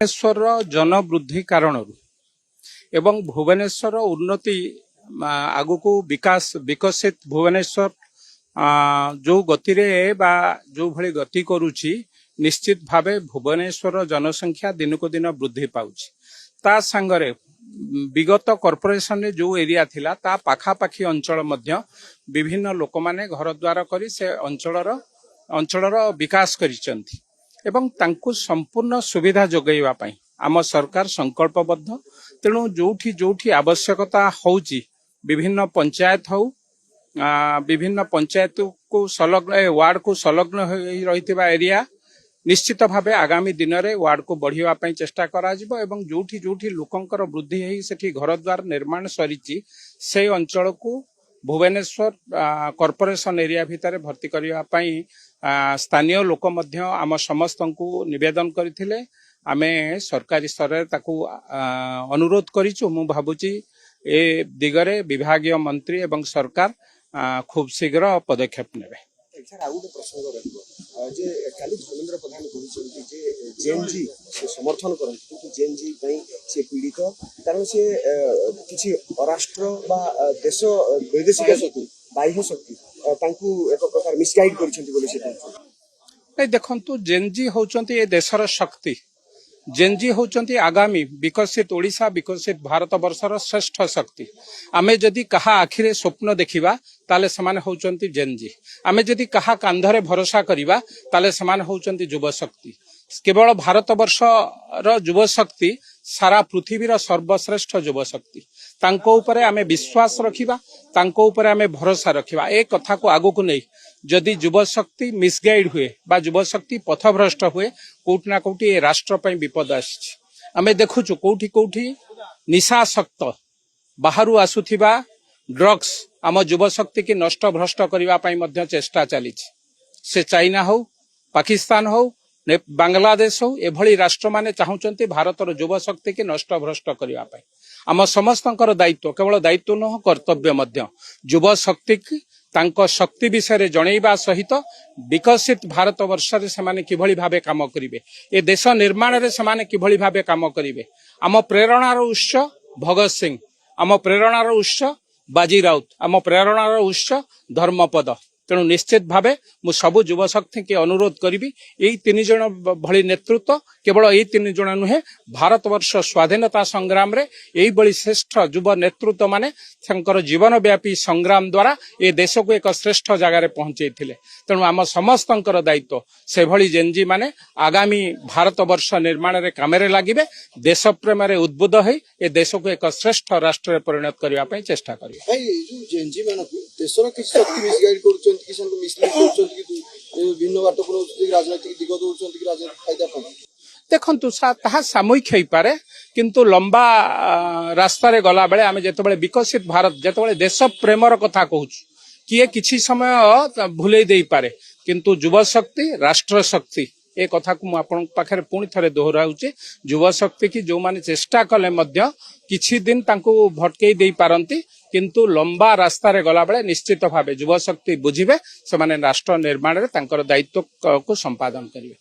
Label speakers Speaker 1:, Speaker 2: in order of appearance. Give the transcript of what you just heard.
Speaker 1: भुवनेश्वर जनवृद्धि कारण एवं भुवनेश्वर उन्नति आगु विकास विकसित भुवनेश्वर जो गति जो भली गति करुछि निश्चित भावे भुवनेश्वर जनसंख्या दिन को दिन वृद्धि पाउछि। ता संगरे विगत कॉर्पोरेशन ने जो एरिया थिला ता पाखापाखी अंचल मध्य विभिन्न लोक माने घर द्वार करी से अंचलर विकास करिसंती एवं तांकु संपूर्ण सुविधा जोगैवा पई आम सरकार संकल्पबद्ध। तेणु जोठी जोठी आवश्यकता होउची विभिन्न पंचायत हो विभिन्न पंचायत को संलग्न वार्ड को संलग्न रहितबा एरिया निश्चित भावे आगामी दिन में वार्ड को बढ़िया पई चेष्टा करा जिवो एवं जोठी जोठी लोकंकर वृद्धि हेई सेठी घर द्वार निर्माण सरीची से अंचल को भुवनेश्वर कॉर्पोरेशन एरिया भितर भर्ती करबा पई स्थानीय लोक मध्य आम समस्त को निवेदन करथिले। आमे सरकारी स्तर ताकू अनुरोध करिछु। मु भाबुची ए दिगरे विभागीय मंत्री एवं सरकार खूब शीघ्र पदक्षेप नेबे।
Speaker 2: धर्मेंद्र प्रधान जेएनजी से समर्थन करते जेएनजी से पीड़ित कारण से किसी अराष्ट्र बा देश वैदेशिक शक्ति बाह्य शक्ति एक प्रकार मिसगाइड कर
Speaker 1: देखु जेएनजी होचंती ए देशर शक्ति जेएनजी होचंती आगामी विकसित ओडिशा विकसित भारत वर्षर श्रेष्ठ शक्ति। आमे जदि कहा आखिरे स्वप्न देखिबा ताले समान होचंती जेएनजी। आमे जदि कहा कांधरे भरोसा करिबा ताले समान होचंती युवा शक्ति। केवल भारत वर्षर युवा शक्ति सारा पृथ्वीर सर्वश्रेष्ठ युवा शक्ति। तांको उपरे आमे विश्वास रखिबा तांको उपरे आमे भरोसा रखिबा। ए कथा को आगो को नहीं जदि युवा शक्ति मिसगाइड हुए बा युवा शक्ति पथभ्रष्ट हुए कोउठ ना कोउठी ए राष्ट्र पई विपद आछि। आमे देखुछु कोउठी कोउठी निशासक्त बाहरु आसुथिबा ड्रग्स आम युवा शक्ति की नष्ट भ्रष्ट करबा पई मध्य चेष्टा चलीछि। से चाइना हो पाकिस्तान हो बांग्लादेश हो एभली राष्ट्र माने चाहुचंती भारतर युवा शक्ति की नष्ट भ्रष्ट करबा पई। आम समस्तंकर दायित्व केवल दायित्व न कर्तव्य मध्य युवा शक्ति की तांको शक्ति विषय जनइबा सहित विकसित भारत वर्ष रे समाने किभली भाबे काम करिवे ए देश निर्माण रे समाने किभली भाबे काम करिवे। आम प्रेरणार उत्स भगत सिंह आम प्रेरणार उत्स बाजी राउत आम प्रेरणार उत्स धर्मपद। तेणु निश्चित भावे मु सबु युवा शक्ति के अनुरोध करी यही तीन जन भली नेतृत्व केवल यही तीन जन नुहे भारत वर्ष स्वाधीनता संग्राम रे यही बड़ी श्रेष्ठ युवा नेतृत्व माने तांकर जीवन व्यापी संग्राम द्वारा ए देश को एक श्रेष्ठ जगार पहुंचे। तेणु आम समस्तंकर दायित्व से भली जेएनजी माने आगामी भारत वर्ष निर्माण रे कामेरे लागिबे देश प्रेम रे उद्बुद्ध होई ए देश को एक श्रेष्ठ राष्ट्र परिणत करबा पई चेष्टा करिवे।
Speaker 2: जेएनजी माने देशर किछ शक्ति मिसगाइड करू किसान को मिसलीड करछन भिन्न बात को राजनीतिक दिग दउछन कि राजनीतिक फायदा पाए।
Speaker 1: देखंतु ताहा सामूहिक हेई पारे किंतु लंबा रास्ता रे गला बेले आमे जेतबेले विकसित भारत जेतबेले देश प्रेमर कथा कहूछु किए किछि समय भूले देई पारे किंतु युवा शक्ति राष्ट्र शक्ति ए कथा को आपन पाखरे पुणी थरे दोहराउचे। युवा शक्ति की जो माने चेष्टा कले मध्य किछि दिन तांको भटकेई देई पारंती किंतु लंबा रास्ता रे गला बेले निश्चित भावे युवा शक्ति बुझिबे से माने राष्ट्र निर्माण रे तांकर दायित्व को संपादन करिवे।